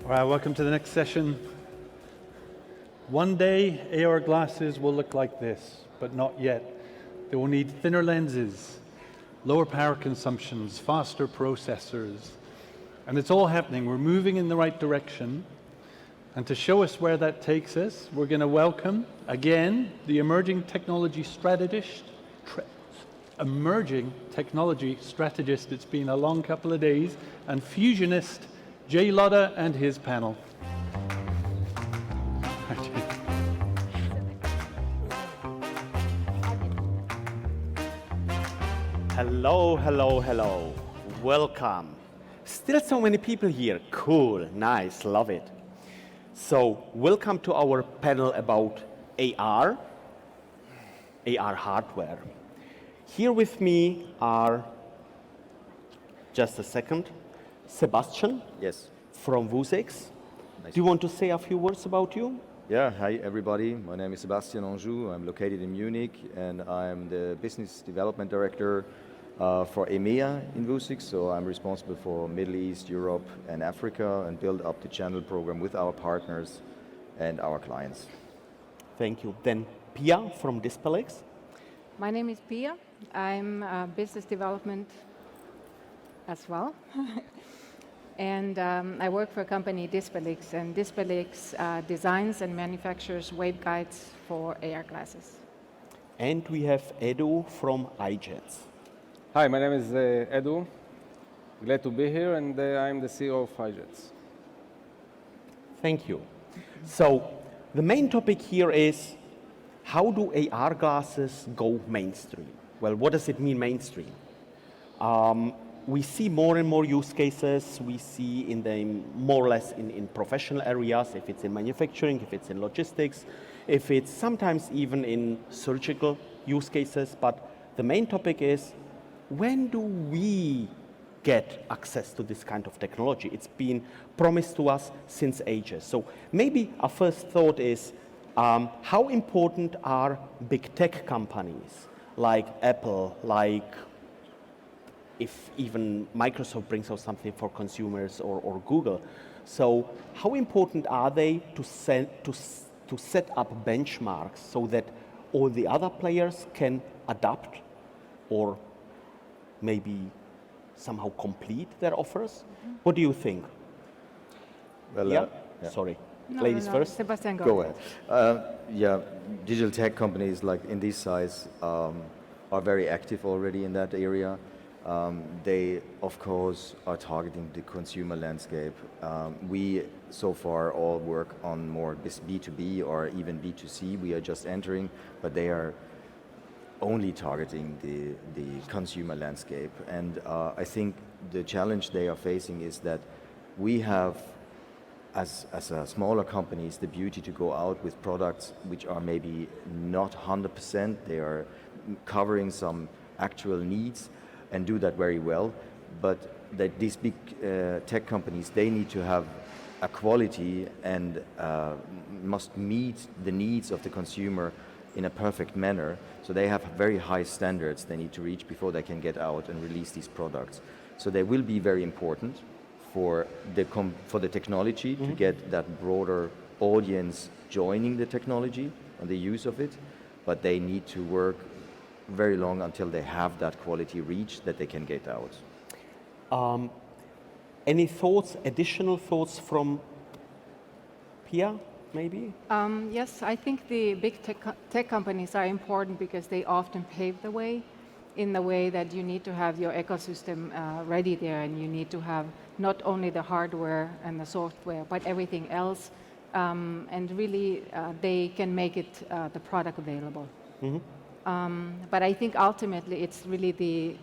All right, welcome to the next session. One day, AR glasses will look like this, but not yet. They will need thinner lenses, lower power consumptions, faster processors, and it's all happening. We're moving in the right direction. And to show us where that takes us, we're going to welcome, again, the emerging technology strategist. It's been a long couple of days, and Fusionist, Jay Latta and his panel. Hello, hello, hello. Welcome. Still so many people here. Cool, nice, love it. So, welcome to our panel about AR hardware. Here with me are, just a second, Sebastian. Yes. From Vuzix. Nice. Do you want to say a few words about you? Yeah, hi everybody. My name is Sebastian Anjou. I'm located in Munich and I'm the Business Development Director for EMEA in Vuzix. So I'm responsible for Middle East, Europe and Africa and build up the channel program with our partners and our clients. Thank you. Then Pia from Dispelix. My name is Pia. I'm business development as well. And I work for a company, Dispelix, and Dispelix designs and manufactures waveguides for AR glasses. And we have Edu from EyeJets. Hi, my name is Edu. Glad to be here, and I'm the CEO of EyeJets. Thank you. So, the main topic here is, how do AR glasses go mainstream? Well, what does it mean mainstream? We see more and more use cases. We see in the more or less in professional areas, if it's in manufacturing, if it's in logistics, if it's sometimes even in surgical use cases. But the main topic is, when do we get access to this kind of technology? It's been promised to us since ages. So maybe our first thought is, how important are big tech companies like Apple, like if even Microsoft brings out something for consumers or Google. So how important are they to set up benchmarks so that all the other players can adapt or maybe somehow complete their offers? Mm-hmm. What do you think? Well, yeah? Sorry. Ladies first. Sebastian, go ahead. Yeah, digital tech companies like in this size are very active already in that area. They, of course, are targeting the consumer landscape. We, so far, all work on more B2B or even B2C. We are just entering, but they are only targeting the consumer landscape. And I think the challenge they are facing is that we have, as smaller companies, the beauty to go out with products which are maybe not 100%. They are covering some actual needs and do that very well, but that these big tech companies, they need to have a quality and must meet the needs of the consumer in a perfect manner. So they have very high standards they need to reach before they can get out and release these products. So they will be very important for the technology to get that broader audience joining the technology and the use of it, but they need to work very long until they have that quality reached that they can get out. Any thoughts, additional thoughts from Pia, maybe? Yes, I think the big tech companies are important because they often pave the way in the way that you need to have your ecosystem ready there, and you need to have not only the hardware and the software, but everything else, and really they can make it the product available. Mm-hmm. But I think ultimately it's really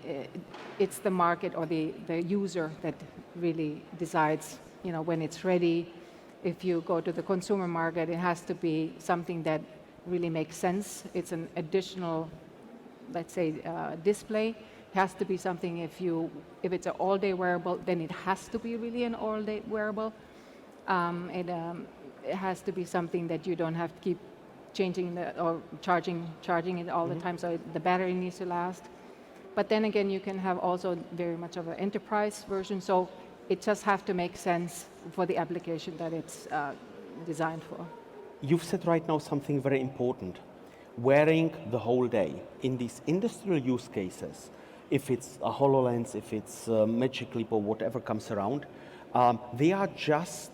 it's the market or the user that really decides, when it's ready. If you go to the consumer market, it has to be something that really makes sense. It's an additional, let's say, display. It has to be something, if it's an all-day wearable, then it has to be really an all-day wearable. It has to be something that you don't have to keep changing or charging it all the time, so the battery needs to last. But then again, you can have also very much of an enterprise version. So It just have to make sense for the application that it's designed for. You've said right now something very important. Wearing the whole day. In these industrial use cases, if it's a HoloLens, if it's a Magic Leap or whatever comes around, they are just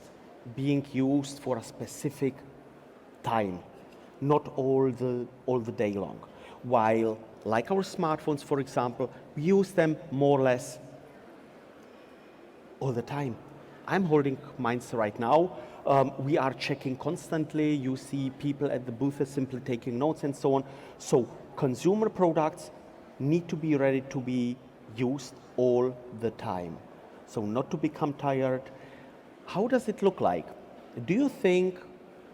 being used for a specific time, not all the day long. While, like our smartphones, for example, we use them more or less all the time. I'm holding mine right now. We are checking constantly. You see people at the booths simply taking notes and so on. So consumer products need to be ready to be used all the time. So not to become tired. How does it look like? Do you think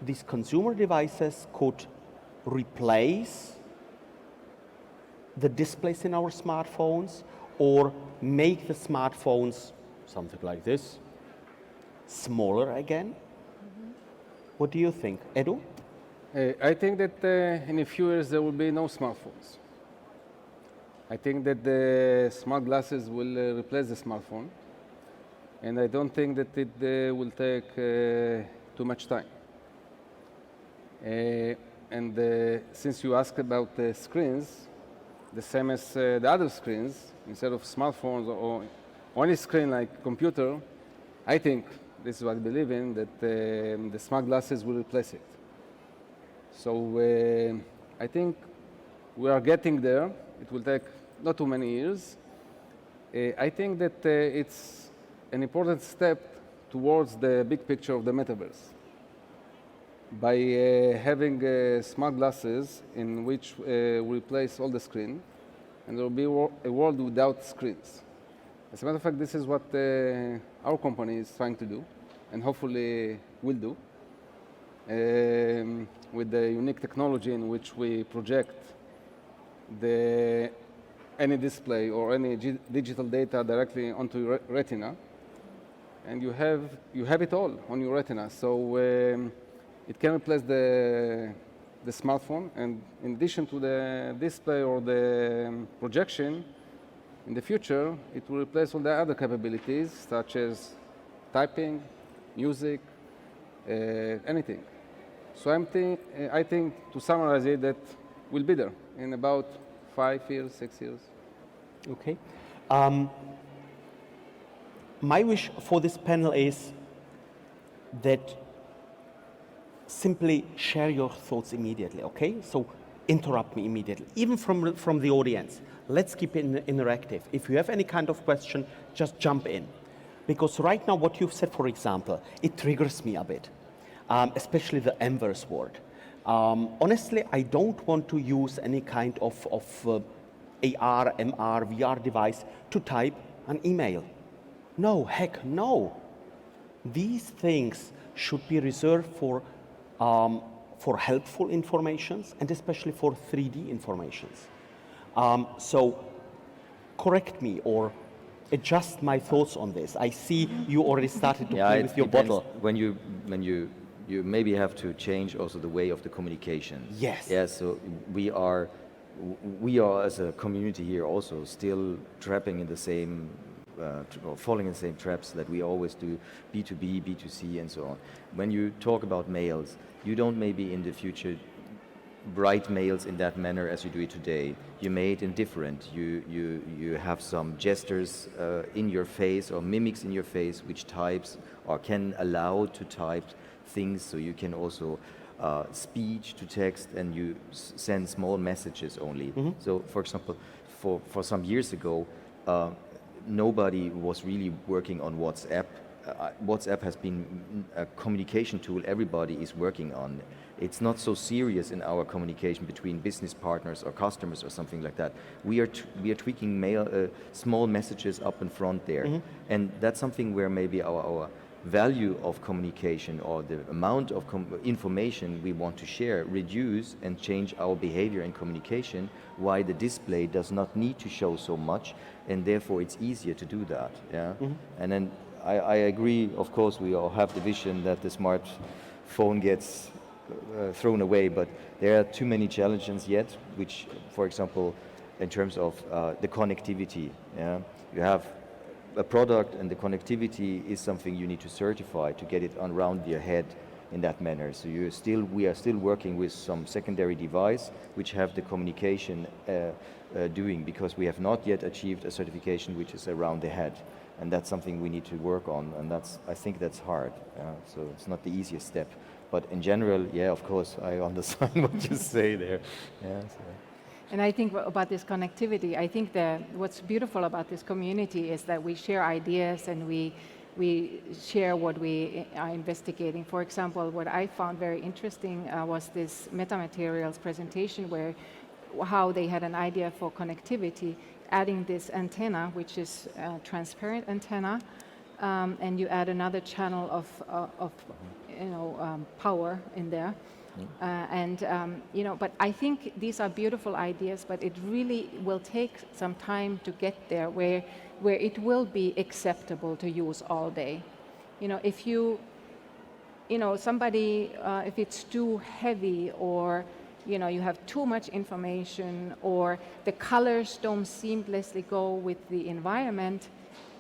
these consumer devices could replace the displays in our smartphones or make the smartphones something like this, smaller again? What do you think? Edu? I think that in a few years there will be no smartphones. I think that the smart glasses will replace the smartphone, and I don't think that it will take too much time. And since you asked about the screens, the same as the other screens, instead of smartphones or any screen like computer, I think, this is what I believe in, that the smart glasses will replace it. So I think we are getting there. It will take not too many years. I think that it's an important step towards the big picture of the metaverse. By having smart glasses in which we replace all the screen, and there will be a world without screens. As a matter of fact, this is what our company is trying to do, and hopefully will do, with the unique technology in which we project any display or any digital data directly onto your retina, and you have it all on your retina. So it can replace the smartphone, and in addition to the display or the projection, in the future, it will replace all the other capabilities, such as typing, music, anything. So I think, to summarize it, that we'll be there in about 5 years, 6 years. Okay. My wish for this panel is that simply share your thoughts immediately, okay? So interrupt me immediately, even from the audience. Let's keep it interactive. If you have any kind of question, just jump in. Because right now what you've said, for example, it triggers me a bit, especially the inverse word. Honestly, I don't want to use any kind of AR, MR, VR device to type an email. No, heck no. These things should be reserved for helpful informations and especially for 3D informations. So correct me or adjust my thoughts on this. I see you already started to play with your bottle. When you maybe have to change also the way of the communication. Yes. Yeah, so we are as a community here also still trapping in the same or falling in the same traps that we always do, B2B, B2C, and so on. When you talk about mails, you don't maybe in the future write mails in that manner as you do it today. You may it indifferent. You have some gestures in your face or mimics in your face which types or can allow to type things, so you can also speech to text, and you send small messages only. Mm-hmm. So for example, for some years ago, nobody was really working on WhatsApp. WhatsApp has been a communication tool everybody is working on. It's not so serious in our communication between business partners or customers or something like that. We are tweaking small messages up in front there. Mm-hmm. And that's something where maybe our value of communication or the amount of information we want to share reduce and change our behavior in communication, why the display does not need to show so much, and therefore it's easier to do that. Yeah. Mm-hmm. And then I agree, of course, we all have the vision that the smartphone gets thrown away, but there are too many challenges yet, which, for example, in terms of the connectivity, yeah, you have a product and the connectivity is something you need to certify to get it around your head in that manner. So we are still working with some secondary device which have the communication doing, because we have not yet achieved a certification which is around the head. And that's something we need to work on, and I think that's hard. So it's not the easiest step. But in general, yeah, of course, I understand what you say there. Yeah, so. And I think about this connectivity, I think that what's beautiful about this community is that we share ideas and we share what we are investigating. For example, what I found very interesting was this metamaterials presentation where how they had an idea for connectivity, adding this antenna, which is a transparent antenna, and you add another channel of power in there. But I think these are beautiful ideas, but it really will take some time to get there where it will be acceptable to use all day. If if it's too heavy, or you have too much information, or the colors don't seamlessly go with the environment,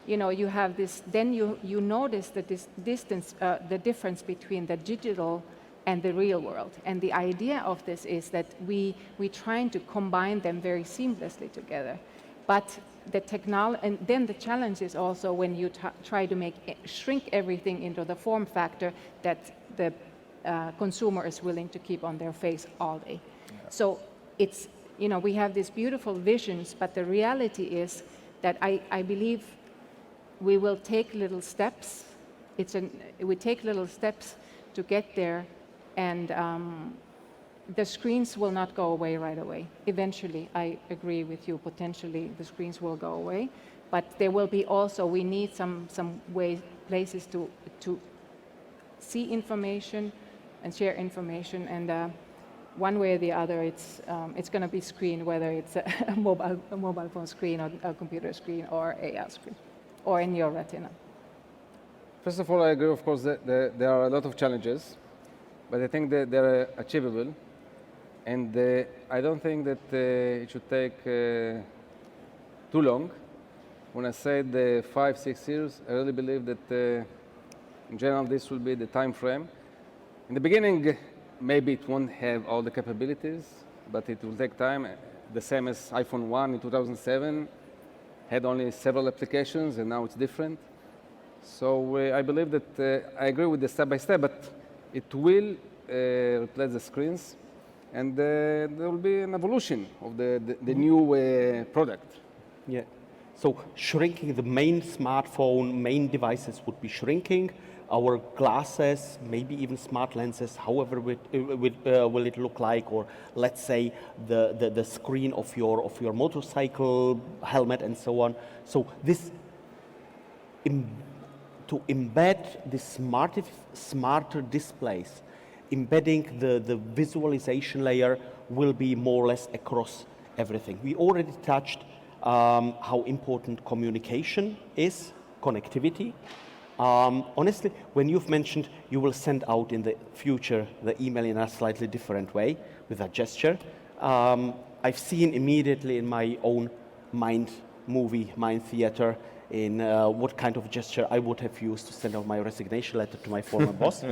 you have this, then you notice that this distance, the difference between the digital and the real world. And the idea of this is that we're trying to combine them very seamlessly together. But the technology, and then the challenge is also when you try to shrink everything into the form factor that the consumer is willing to keep on their face all day. Yeah. So it's, we have these beautiful visions, but the reality is that I believe we will take little steps. We take little steps to get there, and the screens will not go away right away. Eventually, I agree with you, potentially the screens will go away, but there will be also, we need some places to see information and share information, and one way or the other, it's going to be screen, whether it's a mobile phone screen or a computer screen or AR screen, or in your retina. First of all, I agree, of course, that there are a lot of challenges, but I think that they're achievable. And I don't think that it should take too long. When I said 5-6 years, I really believe that in general this will be the time frame. In the beginning, maybe it won't have all the capabilities, but it will take time. The same as iPhone 1 in 2007 had only several applications, and now it's different. So I believe that I agree with the step by step, but it will replace the screens, and there will be an evolution of the new product. Yeah. So shrinking the main smartphone, main devices would be shrinking. Our glasses, maybe even smart lenses, however will it look like, or let's say the screen of your motorcycle helmet and so on. So this to embed the smarter displays, embedding the visualization layer will be more or less across everything. We already touched how important communication is, connectivity. Honestly, when you've mentioned you will send out in the future the email in a slightly different way with a gesture, I've seen immediately in my own mind theater in what kind of gesture I would have used to send out my resignation letter to my former boss.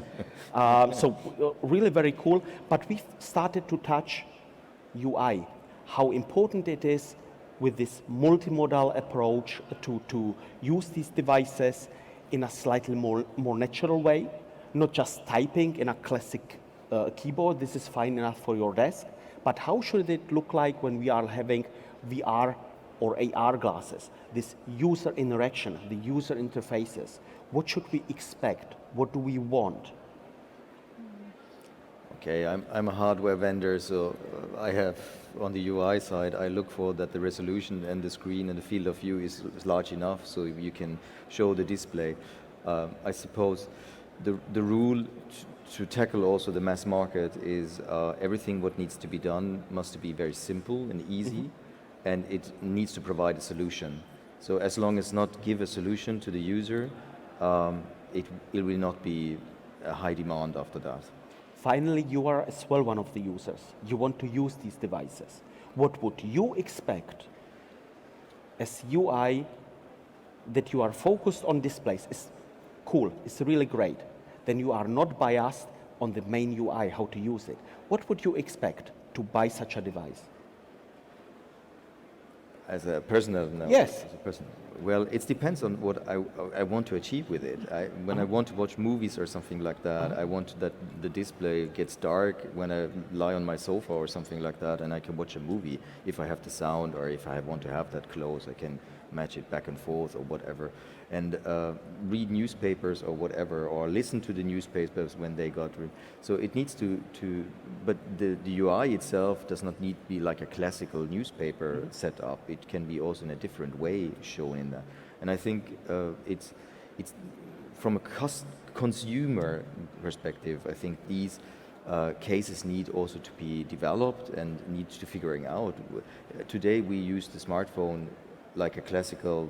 So really very cool. But we've started to touch UI, how important it is with this multimodal approach to use these devices in a slightly more natural way, not just typing in a classic keyboard. This is fine enough for your desk, but how should it look like when we are having VR or AR glasses, this user interaction, the user interfaces? What should we expect? What do we want? Okay, I'm a hardware vendor, so I have, on the UI side, I look for that the resolution and the screen and the field of view is large enough so you can show the display. I suppose the rule to tackle also the mass market is everything what needs to be done must be very simple and easy, and it needs to provide a solution. So as long as not give a solution to the user, it will not be a high demand after that. Finally, you are as well one of the users. You want to use these devices. What would you expect as UI that you are focused on displays is cool, it's really great. Then you are not biased on the main UI, how to use it. What would you expect to buy such a device? As a personal note? Yes. As a person. Well, it depends on what I want to achieve with it. When I want to watch movies or something like that, I want that the display gets dark when I lie on my sofa or something like that, and I can watch a movie. If I have the sound or if I want to have that close, I can match it back and forth or whatever. And read newspapers or whatever, or listen to the newspapers when they got so it needs to but the UI itself does not need to be like a classical newspaper setup. It can be also in a different way shown in that. And I think it's from a consumer perspective, I think these cases need also to be developed and need to figuring out. Today we use the smartphone like a classical,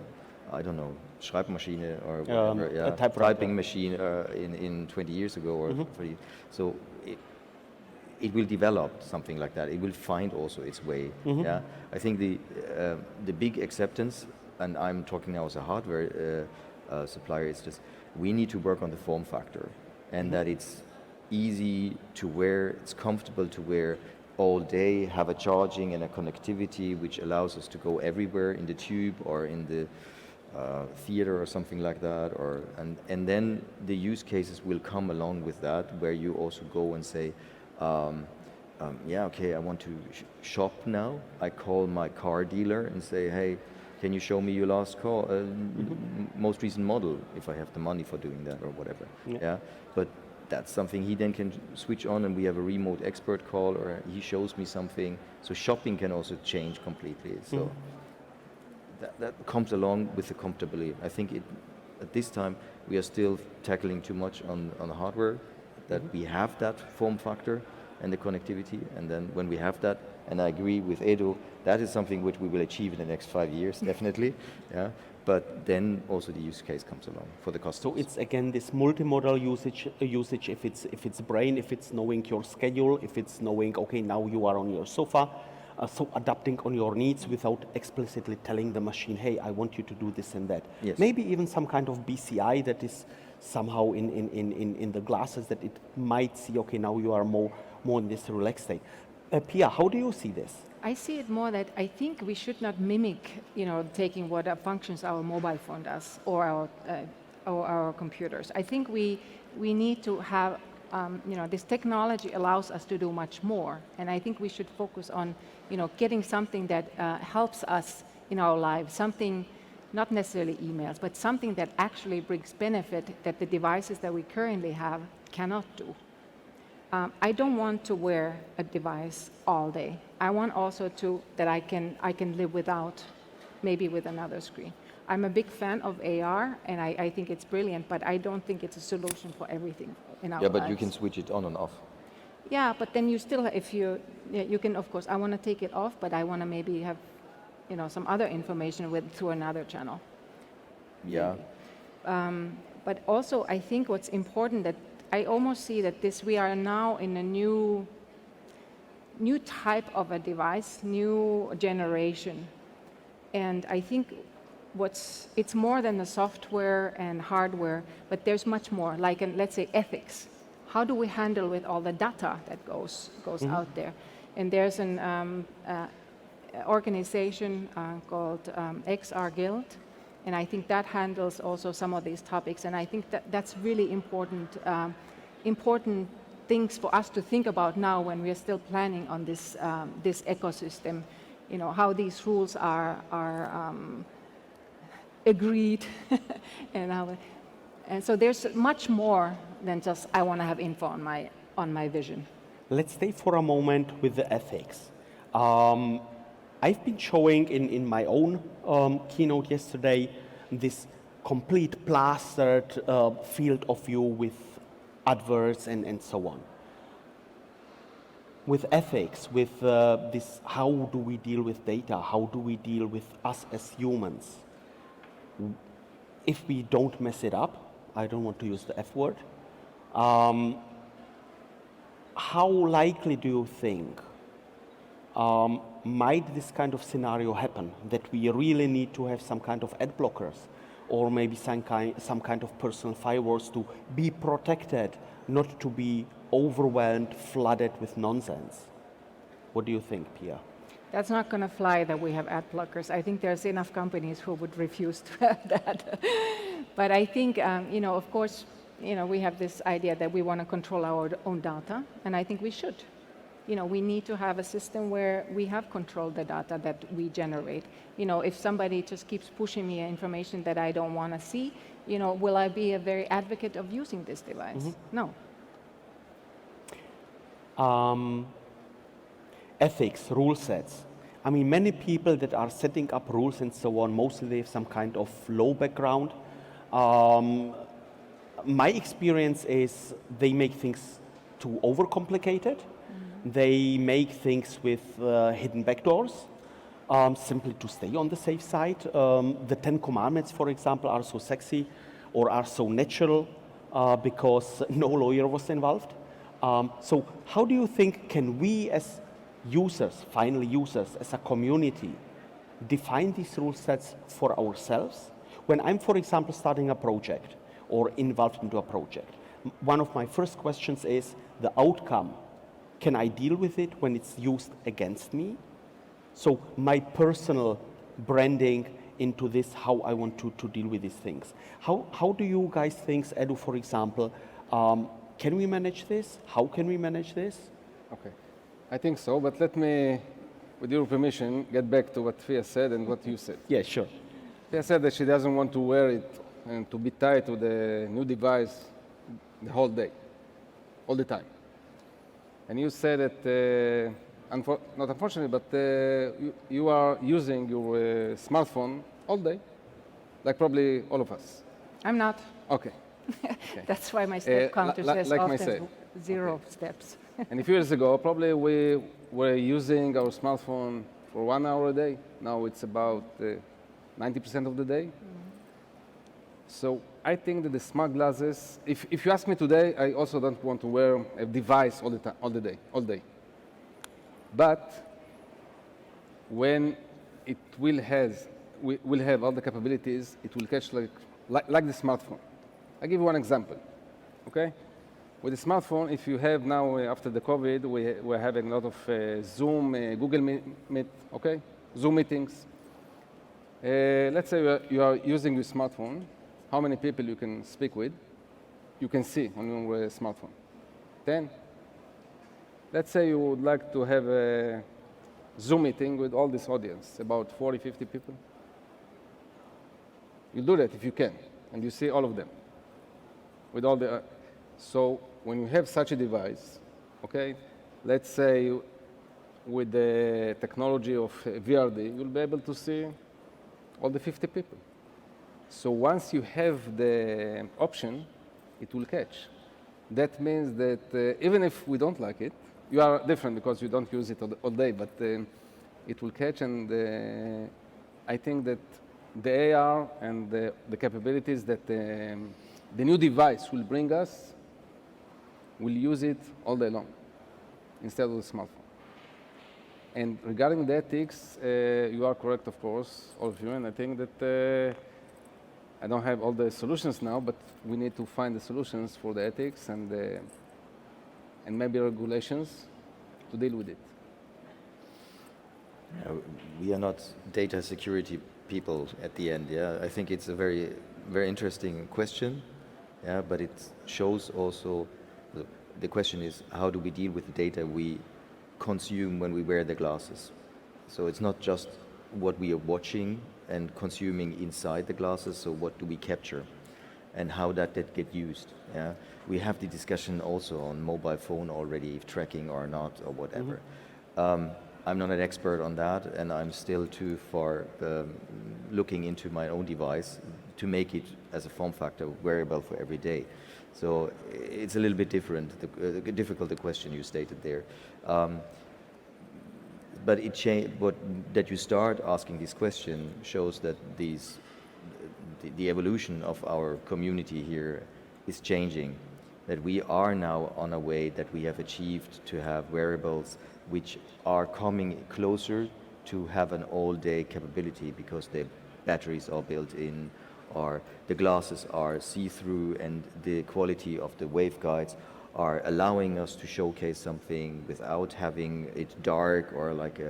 I don't know, Schreibmaschine or whatever, a typewriter. typing machine in 20 years ago or 30. So it will develop something like that. It will find also its way. Yeah, I think the big acceptance, and I'm talking now as a hardware supplier, is just we need to work on the form factor, and that it's easy to wear, it's comfortable to wear all day, have a charging and a connectivity which allows us to go everywhere in the tube or in the theater or something like that, and then the use cases will come along with that, where you also go and say, yeah, okay, I want to shop now. I call my car dealer and say, hey, can you show me your last car, most recent model, if I have the money for doing that or whatever. Yeah, but that's something he then can switch on, and we have a remote expert call, or he shows me something. So shopping can also change completely. So that comes along with the comfortability. I think at this time we are still tackling too much on the hardware, that we have that form factor and the connectivity, and then when we have that, and I agree with Edu, that is something which we will achieve in the next 5 years, definitely. Yeah. But then also the use case comes along for the customers. So it's again this multimodal usage. If it's brain, if it's knowing your schedule, if it's knowing, okay, now you are on your sofa, so adapting on your needs without explicitly telling the machine, hey, I want you to do this and that. Yes. Maybe even some kind of BCI that is somehow in the glasses, that it might see, okay, now you are more in this relaxed state. Pia, how do you see this? I see it more that I think we should not mimic, taking what functions our mobile phone does or our computers. I think we need to have, this technology allows us to do much more, and I think we should focus on, getting something that helps us in our lives, something, not necessarily emails, but something that actually brings benefit that the devices that we currently have cannot do. I don't want to wear a device all day. I want also that I can live without, maybe with another screen. I'm a big fan of AR, and I think it's brilliant, but I don't think it's a solution for everything in our lives. Yeah, but you can switch it on and off. Yeah, but then you still, you can, of course, I want to take it off, but I want to maybe have, some other information through another channel. Yeah. But also, I think what's important that I almost see that we are now in a new type of a device, new generation. And I think it's more than the software and hardware, but there's much more, like let's say ethics. How do we handle with all the data that goes out there? And there's an organization called XR Guild, and I think that handles also some of these topics. And I think that's really important things for us to think about now when we are still planning on this ecosystem. How these rules are agreed, and so there's much more than just I want to have info on my vision. Let's stay for a moment with the ethics. I've been showing in my own keynote yesterday this complete plastered field of view with adverts and so on. With ethics, with this, how do we deal with data? How do we deal with us as humans? If we don't mess it up, I don't want to use the F word, how likely do you think might this kind of scenario happen, that we really need to have some kind of ad blockers, or maybe some kind of personal firewalls to be protected, not to be overwhelmed, flooded with nonsense. What do you think, Pia? That's not going to fly that we have ad blockers. I think there's enough companies who would refuse to have that. But I think, of course, we have this idea that we want to control our own data, and I think we should. We need to have a system where we have controlled the data that we generate. If somebody just keeps pushing me information that I don't want to see, will I be a very advocate of using this device? No. Ethics, rule sets. I mean, many people that are setting up rules and so on, mostly they have some kind of low background. My experience is they make things too overcomplicated. They make things with hidden backdoors, simply to stay on the safe side. The 10 Commandments, for example, are so sexy or are so natural because no lawyer was involved. So how do you think can we as users, final users, as a community, define these rule sets for ourselves? When I'm, for example, starting a project or involved into a project, one of my first questions is the outcome. Can I deal with it when it's used against me? So my personal branding into this, how I want to deal with these things. How do you guys think, Edu, for example, can we manage this? How can we manage this? Okay, I think so, but let me, with your permission, get back to what Fia said and what you said. Yeah, sure. Fia said that she doesn't want to wear it and to be tied to the new device the whole day, all the time. And you said that, not unfortunately, but you are using your smartphone all day, like probably all of us. I'm not. Okay. That's why my step counter says like often myself. 0 steps. And a few years ago, probably we were using our smartphone for 1 hour a day. Now it's about 90% of the day. So I think that the smart glasses, if you ask me today, I also don't want to wear a device all the time, all day. But when it will have all the capabilities, it will catch like the smartphone. I'll give you one example, okay? With the smartphone, if you have now, after the COVID, we're having a lot of Zoom, Google Meet, okay? Zoom meetings. Let's say you are using your smartphone. How many people you can speak with, you can see on your smartphone. 10. Let's say you would like to have a Zoom meeting with all this audience, about 40, 50 people. You do that if you can, and you see all of them. With all the, so when you have such a device, okay, let's say with the technology of VRD, you'll be able to see all the 50 people. So once you have the option, it will catch. That means that even if we don't like it, you are different because you don't use it all day, but it will catch, and I think that the AR and the capabilities that the new device will bring us, we'll use it all day long instead of the smartphone. And regarding the ethics, you are correct, of course, all of you, and I think that I don't have all the solutions now, but we need to find the solutions for the ethics and maybe regulations to deal with it. We are not data security people at the end. Yeah, I think it's a very, very interesting question. Yeah, but it shows also the question is how do we deal with the data we consume when we wear the glasses? So it's not just what we are watching and consuming inside the glasses, so what do we capture and how that get used. Yeah? We have the discussion also on mobile phone already, if tracking or not or whatever. I'm not an expert on that, and I'm still too far looking into my own device to make it as a form factor wearable for every day. So it's a little bit different, difficult the question you stated there. But that you start asking this question shows that the evolution of our community here is changing, that we are now on a way that we have achieved to have wearables which are coming closer to have an all-day capability because the batteries are built in, the glasses are see-through, and the quality of the waveguides are allowing us to showcase something without having it dark or like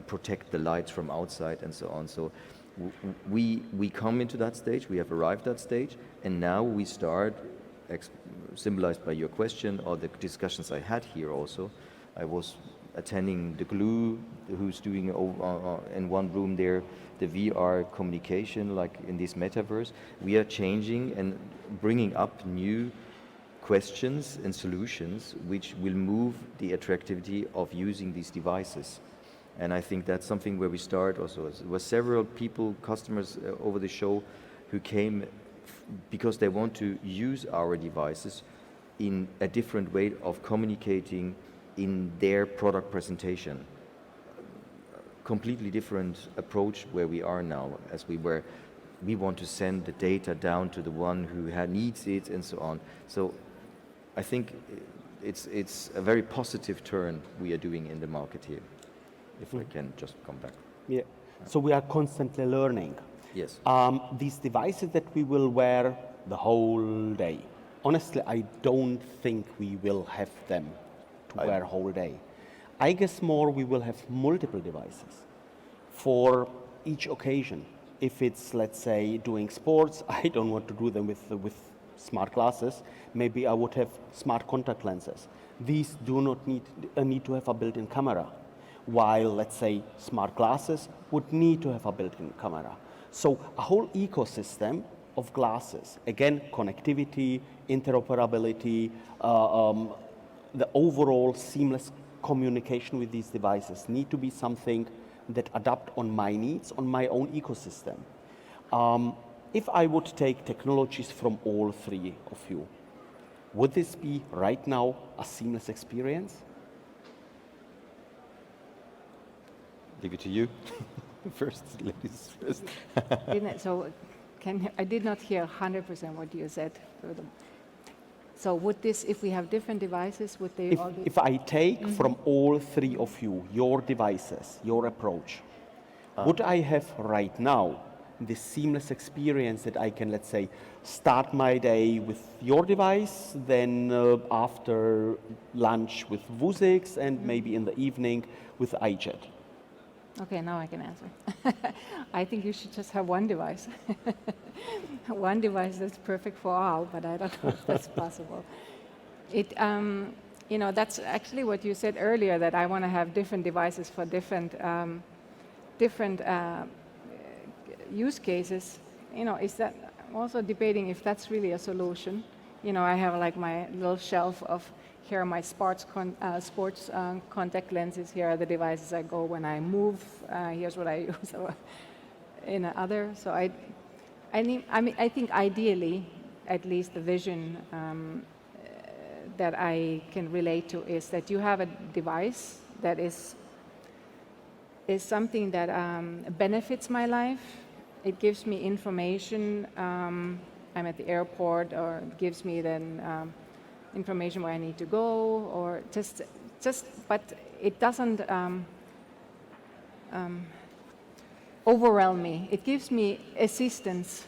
protect the lights from outside and so on. So we come into that stage, we have arrived at that stage, and now we start, symbolized by your question or the discussions I had here also. I was attending the GLUE, who's doing in one room there, the VR communication, like in this metaverse. We are changing and bringing up new questions and solutions which will move the attractivity of using these devices. And I think that's something where we start also. There were several people, customers over the show who came because they want to use our devices in a different way of communicating in their product presentation. Completely different approach where we are now, as we want to send the data down to the one who needs it and so on. So I think it's a very positive turn we are doing in the market here, if I can just come back. Yeah. So we are constantly learning. Yes. These devices that we will wear the whole day, honestly, I don't think we will have them to wear whole day. I guess more we will have multiple devices for each occasion. If it's, let's say, doing sports, I don't want to do them with smart glasses. Maybe I would have smart contact lenses. These do not need to have a built-in camera, while, let's say, smart glasses would need to have a built-in camera. So a whole ecosystem of glasses, again, connectivity, interoperability, the overall seamless communication with these devices need to be something that adapt on my needs, on my own ecosystem. If I would take technologies from all three of you, would this be right now a seamless experience? Leave it to you. First, ladies first. So I did not hear 100% what you said. So would this, if we have different devices, would they all be? If I take from all three of you, your devices, your approach, would I have right now this seamless experience that I can, let's say, start my day with your device, then after lunch with Vuzix, and maybe in the evening with EyeJet? Okay, now I can answer. I think you should just have one device. One device that's perfect for all, but I don't know if that's possible. That's actually what you said earlier, that I want to have different devices for different use cases. Is that I'm also debating if that's really a solution. I have like my little shelf of here are my sports contact lenses. Here are the devices I go when I move. Here's what I use in other. So I think ideally, at least the vision that I can relate to is that you have a device that is something that benefits my life. It gives me information. I'm at the airport, or it gives me then information where I need to go, or but it doesn't overwhelm me. It gives me assistance,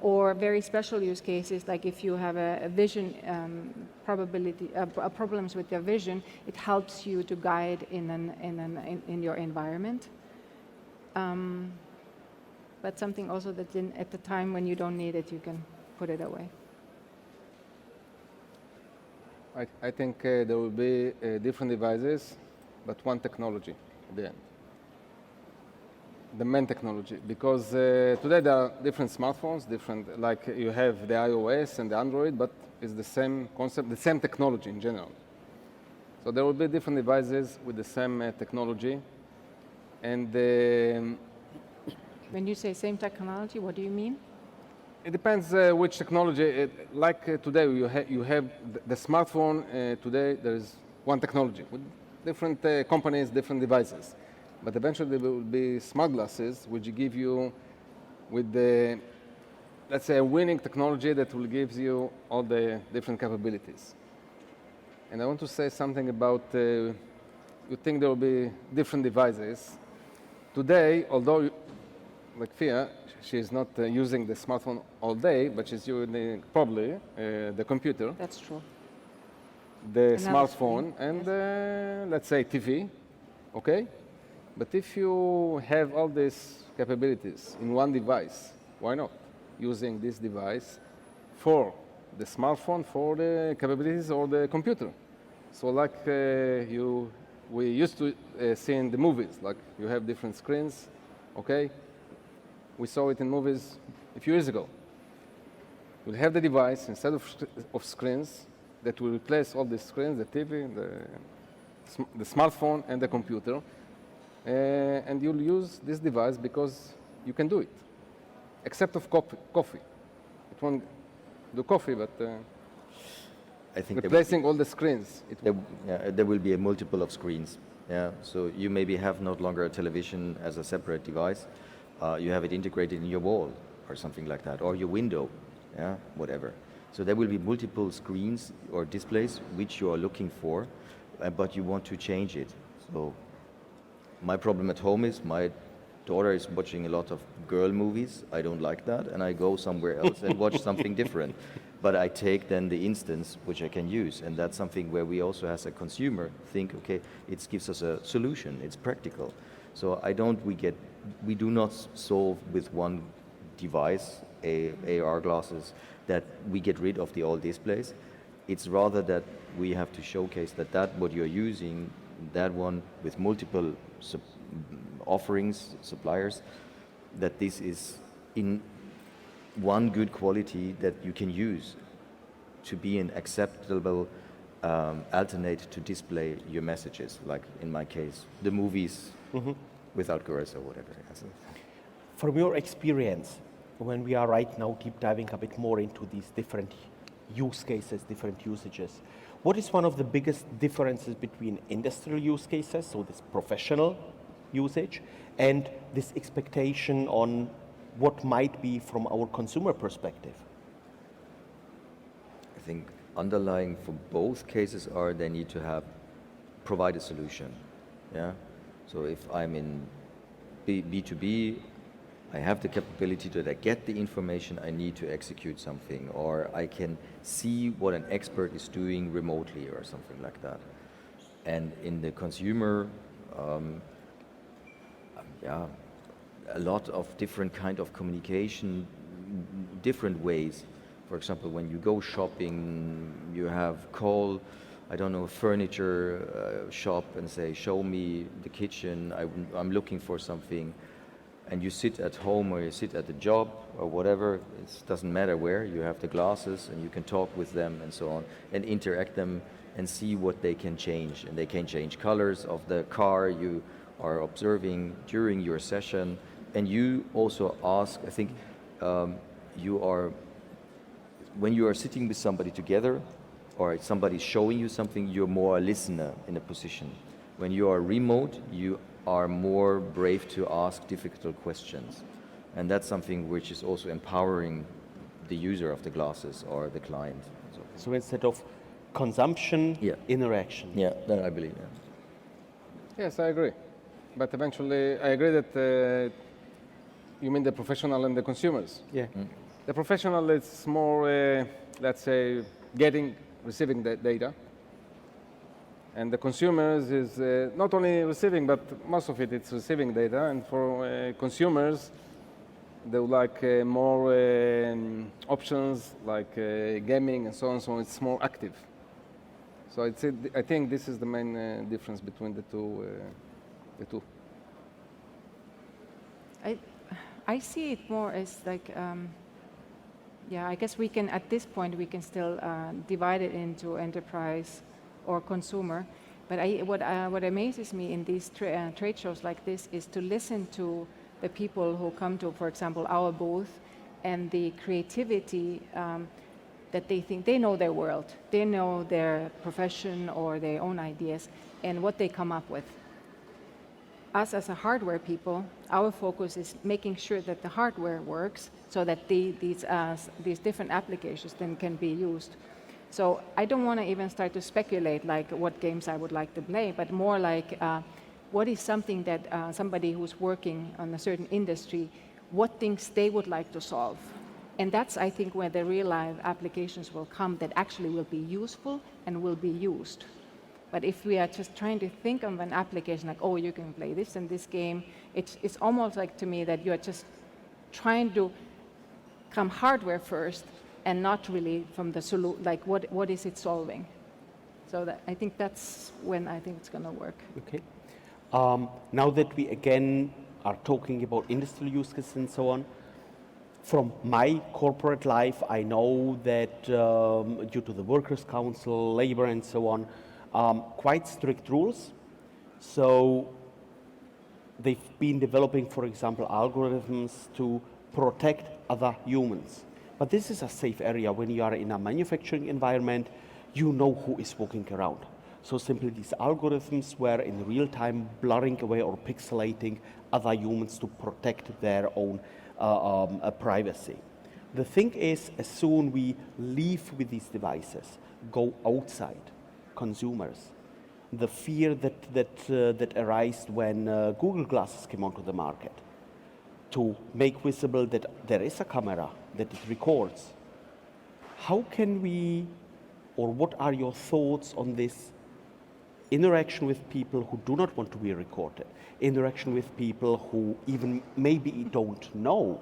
or very special use cases, like if you have a vision problems with your vision, it helps you to guide in your environment. But something also that at the time when you don't need it, you can put it away. I think there will be different devices, but one technology at the end. The main technology, because today there are different smartphones, like you have the iOS and the Android, but it's the same concept, the same technology in general. So there will be different devices with the same technology, and when you say same technology, what do you mean? it depends which technology. Like today, you have the smartphone. Today, there is one technology with different companies, different devices. But eventually, there will be smart glasses, which give you with the, let's say, a winning technology that will give you all the different capabilities. And I want to say something about, you think there will be different devices. Today, although like Fia, she's not using the smartphone all day, but she's using probably the computer, That's true. the Another smartphone, screen, and let's say TV, okay? But if you have all these capabilities in one device, why not using this device for the smartphone, for the capabilities or the computer? So like we used to see in the movies, like you have different screens, okay? We saw it in movies a few years ago. We'll have the device instead of screens that will replace all the screens, the TV, the smartphone, and the computer. And you'll use this device because you can do it, except of coffee. It won't do coffee, but I think replacing all the screens. there will be a multiple of screens. Yeah, so you maybe have no longer a television as a separate device. You have it integrated in your wall or something like that, or your window, yeah, whatever. So there will be multiple screens or displays which you are looking for, but you want to change it. So my problem at home is my daughter is watching a lot of girl movies. I don't like that, and I go somewhere else and watch something different. But I take then the instance which I can use, and that's something where we also as a consumer think, okay, it gives us a solution, it's practical. So we do not solve with one device, AR glasses, that we get rid of the old displays. It's rather that we have to showcase that what you're using, that one with multiple offerings, suppliers, that this is in one good quality that you can use to be an acceptable alternate to display your messages, like in my case, the movies without girls or whatever. From your experience, when we are right now deep diving a bit more into these different use cases, different usages, what is one of the biggest differences between industrial use cases, so this professional usage, and this expectation on what might be from our consumer perspective? I think underlying for both cases are they need to provide a solution. Yeah. So if I'm in B2B, I have the capability that I get the information I need to execute something, or I can see what an expert is doing remotely or something like that. And in the consumer, a lot of different kind of communication, different ways. For example, when you go shopping, you call, I don't know, a furniture shop and say, show me the kitchen, I'm looking for something. And you sit at home or you sit at the job or whatever, it doesn't matter where, you have the glasses and you can talk with them and so on and interact them and see what they can change. And they can change colors of the car you are observing during your session. And you also ask, I think when you are sitting with somebody together or somebody showing you something, you're more a listener in a position. When you are remote, you are more brave to ask difficult questions. And that's something which is also empowering the user of the glasses or the client. So instead of consumption, interaction. Yeah, that I believe. Yeah. Yes, I agree. But eventually, I agree that you mean the professional and the consumers. Yeah. The professional is more, let's say, receiving the data. And the consumers is not only receiving, but most of it's receiving data. And for consumers, they would like more options like gaming and so on. So it's more active. So I think this is the main difference between the two. I see it more as like, I guess we can, at this point, we can still divide it into enterprise or consumer. But what amazes me in these trade shows like this is to listen to the people who come to, for example, our booth, and the creativity that they think they know their world, they know their profession or their own ideas, and what they come up with. Us as a hardware people, our focus is making sure that the hardware works so that these different applications then can be used. So I don't want to even start to speculate like what games I would like to play, but more like what is something that somebody who's working on a certain industry what things they would like to solve. And that's, I think, where the real life applications will come that actually will be useful and will be used. But if we are just trying to think of an application like, oh, you can play this and this game, it's almost like to me that you are just trying to come hardware first and not really from the solution, like what is it solving? So that, I think that's when I think it's going to work. Okay. Now that we again are talking about industrial use cases and so on, from my corporate life, I know that due to the Workers' Council, labor and so on, quite strict rules. So they've been developing, for example, algorithms to protect other humans. But this is a safe area. When you are in a manufacturing environment, you know who is walking around. So simply these algorithms were in real time blurring away or pixelating other humans to protect their own privacy. The thing is, as soon we leave with these devices, go outside, consumers, the fear that arose when Google Glasses came onto the market, to make visible that there is a camera, that it records. How can we, or what are your thoughts on this interaction with people who do not want to be recorded, interaction with people who even maybe don't know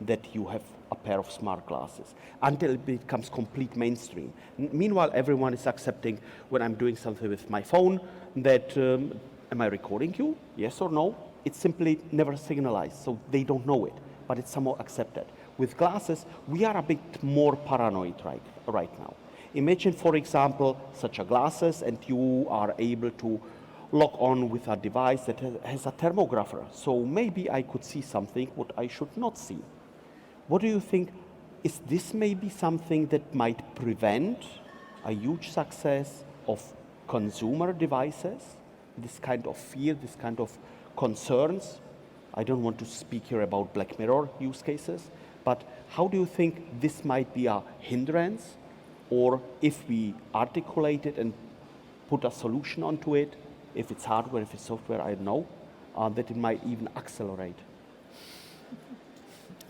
that you have a pair of smart glasses until it becomes complete mainstream. Meanwhile, everyone is accepting when I'm doing something with my phone that, am I recording you? Yes or no? It's simply never signalized, so they don't know it, but it's somehow accepted. With glasses, we are a bit more paranoid right now. Imagine, for example, such a glasses and you are able to log on with a device that has a thermographer. So maybe I could see something what I should not see. What do you think? Is this maybe something that might prevent a huge success of consumer devices? This kind of fear, this kind of concerns? I don't want to speak here about Black Mirror use cases, but how do you think this might be a hindrance? Or if we articulate it and put a solution onto it, if it's hardware, if it's software, I don't know, that it might even accelerate.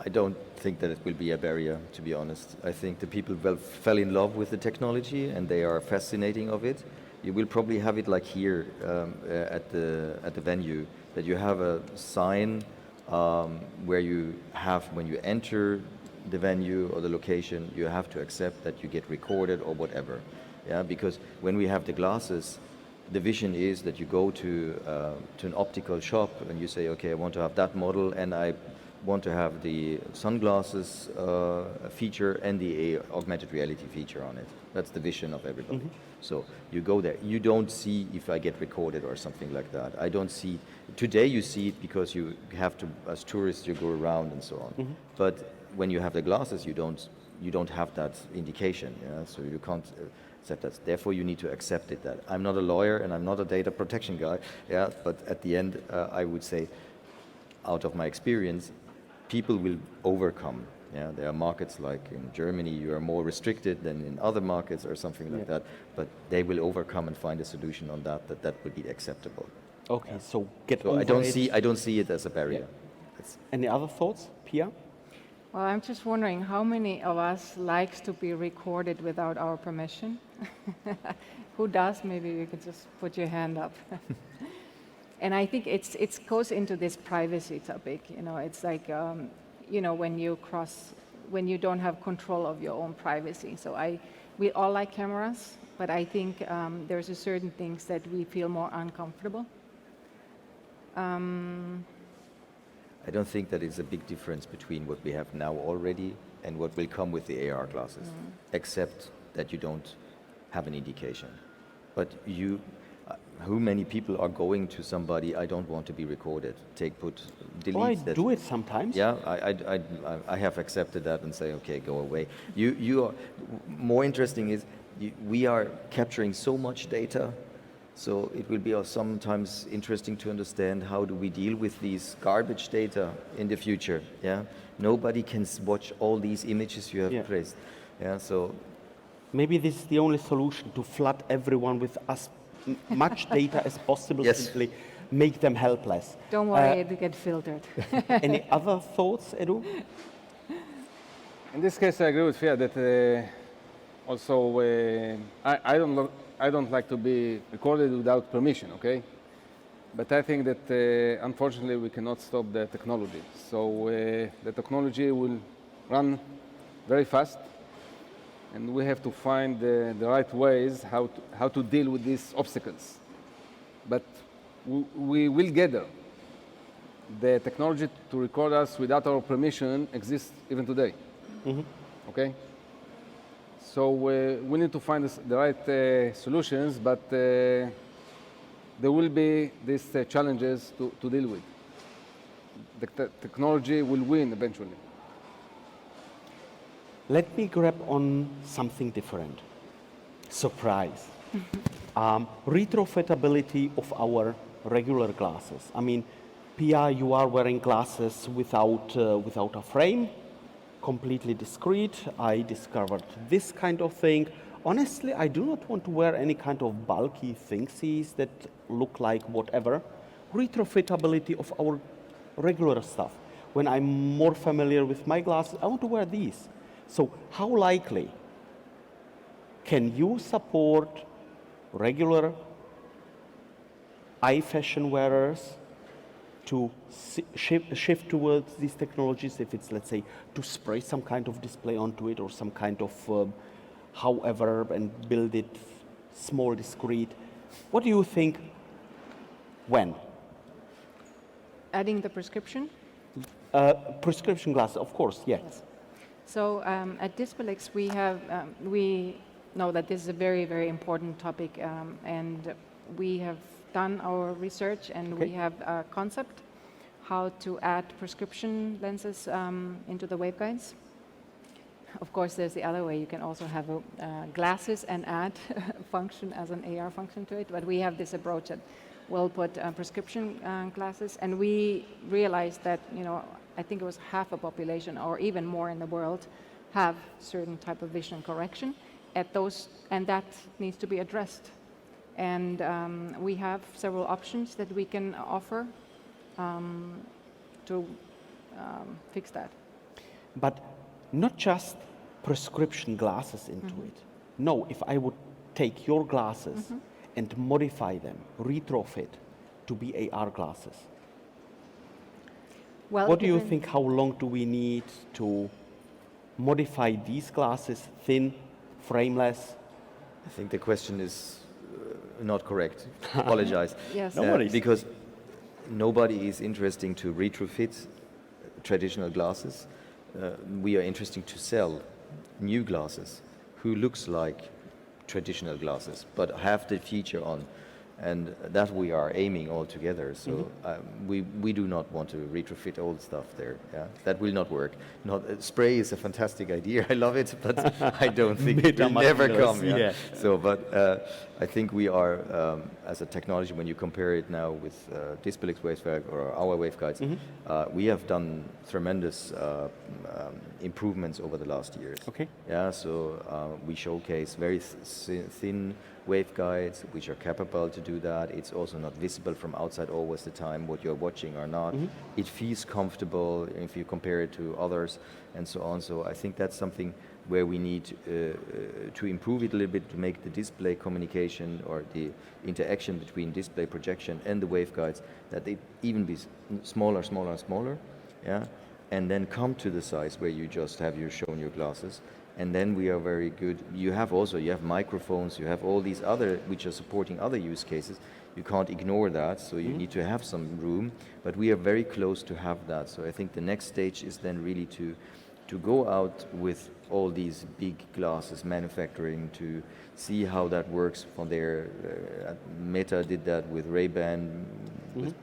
I don't think that it will be a barrier, to be honest. I think the people fell in love with the technology and they are fascinating of it. You will probably have it like here at the venue, that you have a sign where you have, when you enter the venue or the location, you have to accept that you get recorded or whatever. Yeah, because when we have the glasses, the vision is that you go to an optical shop and you say, okay, I want to have that model and I want to have the sunglasses feature and the augmented reality feature on it. That's the vision of everybody. Mm-hmm. So you go there. You don't see if I get recorded or something like that. I don't see. Today you see it because you have to, as tourists, you go around and so on. Mm-hmm. But when you have the glasses, you don't have that indication. Yeah? So you can't set that. Therefore, you need to accept it. That I'm not a lawyer and I'm not a data protection guy. Yeah, but at the end, I would say, out of my experience, people will overcome. Yeah, there are markets like in Germany, you are more restricted than in other markets or something like that. But they will overcome and find a solution on that will be acceptable. Okay, yeah. So I don't see it as a barrier. Yeah. Any other thoughts, Pia? Well, I'm just wondering how many of us likes to be recorded without our permission? Who does? Maybe you could just put your hand up. And I think it goes into this privacy topic. You know, it's like when you don't have control of your own privacy. So we all like cameras, but I think there's a certain things that we feel more uncomfortable. I don't think that is a big difference between what we have now already and what will come with the AR glasses, except that you don't have an indication. But how many people are going to somebody, I don't want to be recorded, delete I that. do it sometimes. Yeah, I have accepted that and say, okay, go away. You are, more interesting is, we are capturing so much data. So it will be sometimes interesting to understand how do we deal with these garbage data in the future. Yeah, nobody can watch all these images you have placed. Yeah, so maybe this is the only solution, to flood everyone with as much data as possible. Yes. Simply make them helpless. Don't worry, it will get filtered. Any other thoughts, Edu? In this case, I agree with Fia that also I don't like to be recorded without permission, okay? But I think that unfortunately we cannot stop the technology. So the technology will run very fast, and we have to find the right ways how to deal with these obstacles. But we will get there. The technology to record us without our permission exists even today. Okay? So we need to find the right solutions, but there will be these challenges to deal with. The technology will win eventually. Let me grab on something different. Surprise. Retrofitability of our regular glasses. I mean, Pia, you are wearing glasses without a frame, completely discreet. I discovered this kind of thing. Honestly, I do not want to wear any kind of bulky thingsies that look like whatever. Retrofitability of our regular stuff. When I'm more familiar with my glasses, I want to wear these. So how likely can you support regular eye fashion wearers to shift towards these technologies, if it's, let's say, to spray some kind of display onto it or some kind of however, and build it small, discreet. What do you think? When? Adding the prescription? Prescription glasses, of course, yes. So at Dispelix, we know that this is a very, very important topic, and we have done our research, and we have a concept how to add prescription lenses into the waveguides. Of course, there's the other way. You can also have glasses and add function as an AR function to it, but we have this approach that we'll put prescription glasses, and we realized that, I think it was half a population or even more in the world have certain type of vision correction at those, and that needs to be addressed. And we have several options that we can offer to fix that. But not just prescription glasses into it. No, if I would take your glasses and modify them, retrofit to be AR glasses. Well, what do you think, how long do we need to modify these glasses, thin, frameless? I think the question is not correct. Apologize. Yes. No worries. Because nobody is interesting to retrofit traditional glasses. We are interested to sell new glasses who looks like traditional glasses but have the feature on, and that we are aiming all together. So we do not want to retrofit old stuff there. Yeah, that will not work. Spray is a fantastic idea. I love it, but I don't think it will never come. Yeah. So, but I think we are as a technology, when you compare it now with Dispelix waveguide or our waveguides, we have done tremendous improvements over the last years. Okay. Yeah. So we showcase very thin waveguides which are capable to do that. It's also not visible from outside always the time what you're watching or not. It feels comfortable if you compare it to others and so on. So I think that's something where we need to improve it a little bit to make the display communication or the interaction between display projection and the waveguides, that they even be smaller, smaller, and smaller. Yeah, and then come to the size where you just have shown your glasses. And then we are very good. You have microphones, you have all these other, which are supporting other use cases. You can't ignore that, so you need to have some room, but we are very close to have that. So I think the next stage is then really to go out with all these big glasses manufacturing to see how that works from there. Meta did that with Ray-Ban, with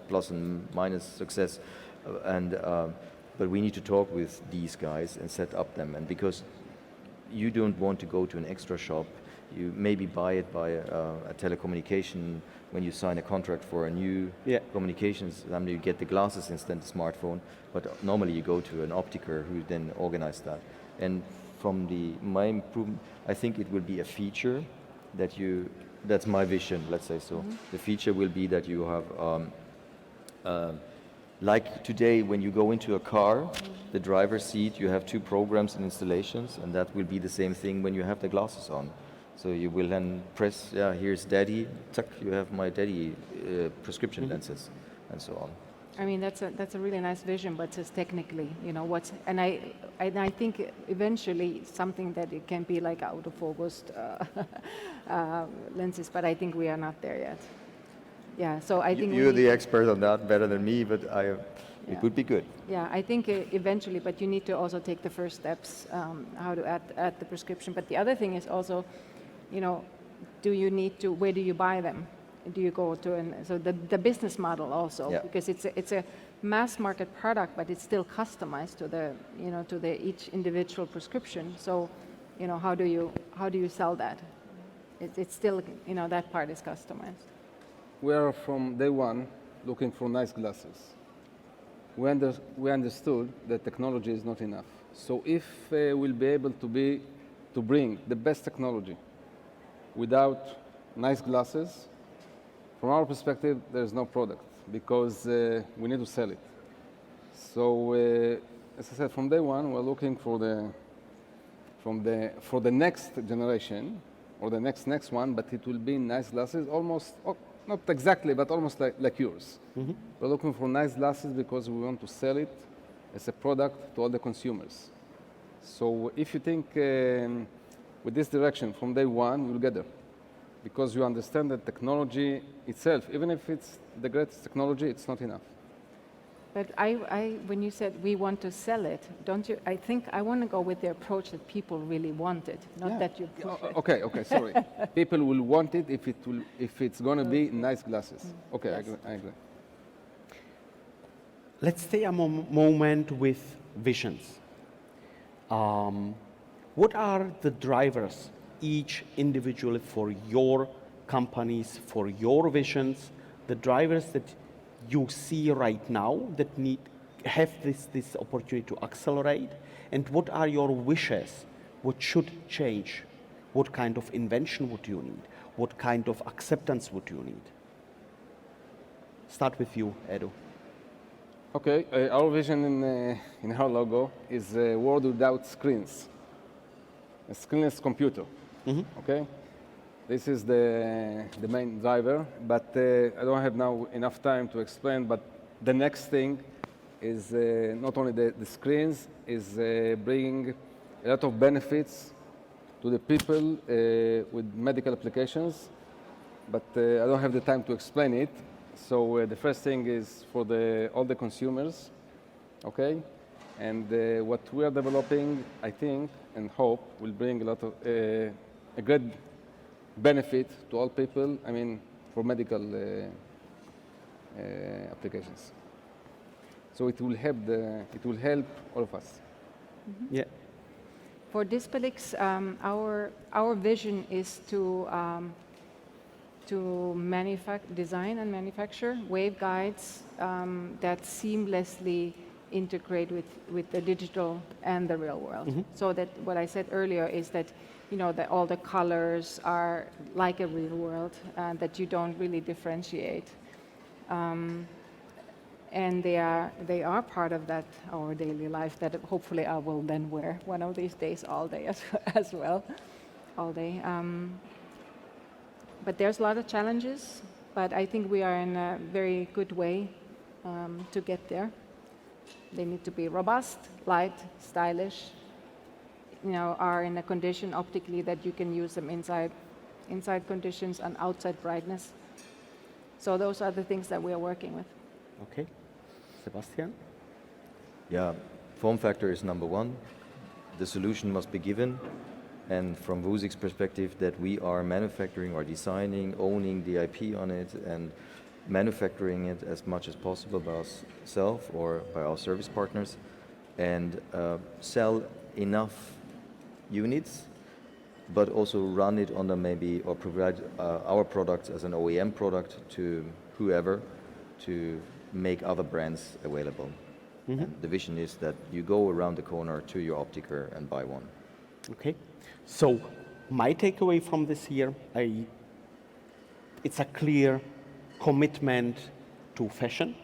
plus and minus success, but we need to talk with these guys and set up them. And because you don't want to go to an extra shop, you maybe buy it by a telecommunication when you sign a contract for a new communications, then you get the glasses instead of the smartphone, but normally you go to an optiker who then organizes that. And from my improvement, I think it will be a feature that you That's my vision, let's say so. The feature will be that you have, like today when you go into a car, the driver's seat, you have 2 programs and installations, and that will be the same thing when you have the glasses on. So you will then press, yeah, here's daddy, tuck, you have my daddy prescription lenses, and so on. I mean, that's a really nice vision, but just technically, you know, and I think eventually something that it can be like auto-focused lenses, but I think we are not there yet. Yeah, so I think You're the expert on that, better than me, but it would be good. Yeah, I think eventually, but you need to also take the first steps, how to add the prescription. But the other thing is also, you know, where do you buy them? Do you go to, so the business model also, because it's a mass market product, but it's still customized to the, you know, to each individual prescription. So, you know, how do you sell that? It's still, you know, that part is customized. We are from day one looking for nice glasses. We understood that technology is not enough. So if we'll be able to bring the best technology without nice glasses, from our perspective, there's no product because we need to sell it. So as I said, from day one, we're looking for the next generation or the next one, but it will be nice glasses, almost. Not exactly, but almost like yours. We're looking for nice glasses because we want to sell it as a product to all the consumers. So if you think with this direction from day one, you'll get there. Because you understand that technology itself, even if it's the greatest technology, it's not enough. But when you said we want to sell it, don't you? I think I want to go with the approach that people really want it, not that you push it. Okay, sorry. People will want it if it's going to be nice glasses. Okay, Yes. I agree. Let's stay a moment with visions. What are the drivers, each individually for your companies, for your visions, the drivers that you see right now that have this opportunity to accelerate, and what are your wishes? What should change? What kind of invention would you need? What kind of acceptance would you need? Start with you, Edu. Okay, our vision in our logo is a world without screens, a screenless computer. Okay, this is the main driver, but I don't have now enough time to explain. But the next thing is not only the screens, is bringing a lot of benefits to the people with medical applications, but I don't have the time to explain it. So the first thing is for all the consumers, okay? And what we are developing, I think, and hope, will bring a lot of a great benefit to all people, I mean, for medical applications. So it will help all of us. Yeah. For Dispelix, our vision is to design and manufacture waveguides that seamlessly integrate with the digital and the real world. So that what I said earlier is that, you know, that all the colors are like a real world, that you don't really differentiate. And they are part of that, our daily life, that hopefully I will then wear one of these days all day as well, all day. But there's a lot of challenges, but I think we are in a very good way to get there. They need to be robust, light, stylish, you know, are in a condition optically that you can use them inside conditions and outside brightness. So those are the things that we are working with. Okay. Sebastian? Yeah, form factor is number one. The solution must be given. And from Vuzix perspective, that we are manufacturing or designing, owning the IP on it, and manufacturing it as much as possible by ourselves or by our service partners, and sell enough units, but also run it under maybe, or provide our products as an OEM product to whoever to make other brands available. And the vision is that you go around the corner to your optiker and buy one. Okay. So my takeaway from this here, it's a clear commitment to fashion,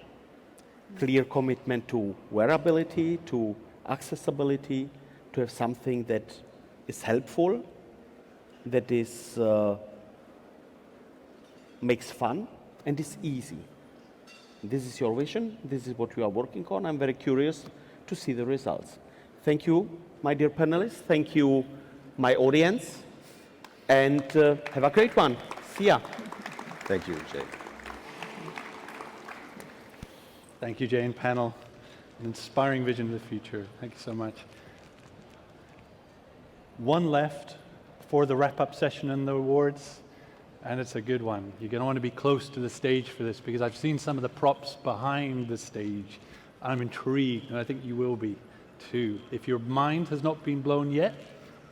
clear commitment to wearability, to accessibility, to have something that is helpful, that is makes fun, and is easy. This is your vision. This is what we are working on. I'm very curious to see the results. Thank you, my dear panelists. Thank you, my audience. And have a great one. See ya. Thank you, Jay. Thank you, Jane, panel. An inspiring vision of the future. Thank you so much. One left for the wrap-up session and the awards, and it's a good one. You're going to want to be close to the stage for this because I've seen some of the props behind the stage. I'm intrigued, and I think you will be too. If your mind has not been blown yet,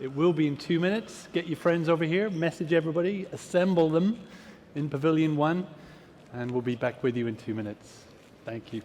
it will be in 2 minutes. Get your friends over here, message everybody, assemble them in Pavilion 1, and we'll be back with you in 2 minutes. Thank you.